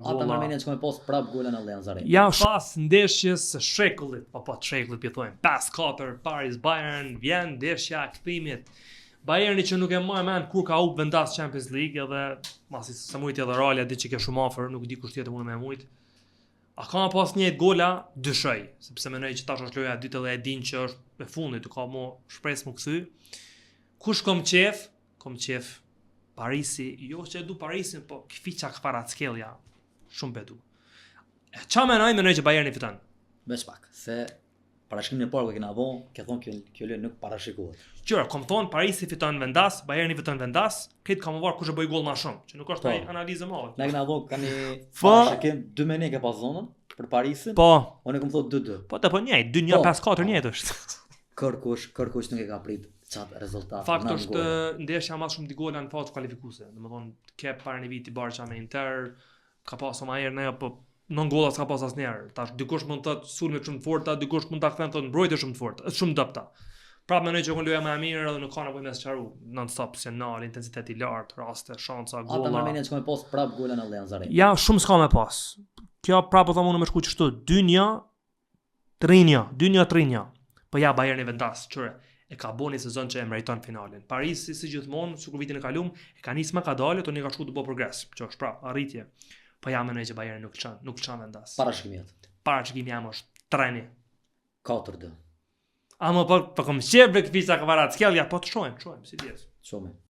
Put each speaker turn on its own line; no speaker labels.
Ata Armenia që me pos prap gola në Allianz Arena.
Ja pas ndeshjes së shekullit, po të shekullit thojmë, 5-4 Paris Bayern, vjen ndeshja e kthimit. Bayerni që nuk e marr mend kur ka u vendas Champions League edhe masi sa mujt edhe Real di që ke shumë afër, nuk di kush tjetër mund me mujt. A ka pas një gola dyshoj, sepse mendoj që tash është loja e dytë dhe e din që është e fundit, ka më shpresë më kthy. Kush kom qef Parisi, jo që e du Parisin, po Kfiqa Kvaratskhelia. Shumë betu. Qa menoj që Bayerni fiton?
Besh pak, se parashikimin e parë që kena vënë, ke thonë kjo lojë nuk parashikohet.
Qëra, kom thonë Parisi fiton vendas, Bayerni fiton vendas, këtë kam marrë kush e bëj gol më shumë, që nuk është ai analizë më madhe.
Ne kena vënë kanë parashikim 2 menë ke pas zonën për Parisin.
Po.
Unë kam thotë 2-2.
Po të po njëjtë, 2-1-5-4 njëjtë është.
Kërkush nuk e ka prit çat rezultat.
Fakt është ndeshja më shumë gola në fazë kualifikuese. Domethënë ke para një viti Barça me Inter, ka pasur më herë ne apo non golla s'ka pas asnjëherë. Tash dikush mund të thotë sulme shumë të forta, dikush mund ta kthen thotë mbrojtje shumë të forta, është shumë dobta. Prapë mendoj që loja më e mirë edhe nuk ka nevojë me sqaru, non stop opsional, intensiteti i lartë, raste, shanca, golla.
Ata Armenia që me pos prap gola në Allianz Arena.
Ja, shumë s'ka me pas. Kjo prapë thonë unë më shku kështu, 2-1, po ja Bayerni vendas, çure. E ka boni sezon që e meriton finalen. Parisi si gjithmonë, sikur vitin e kalum, e ka nisë më ka dalë, tani ka shku të bëj progres, që është prapë arritje. Po ja mendoj që Bayerni nuk çan vendas. Parashikimi jam është 3-1.
4-2.
Ama po kom qef Kfiqa Kvaratskhelia, po të shohim, si dihet.
Shumë.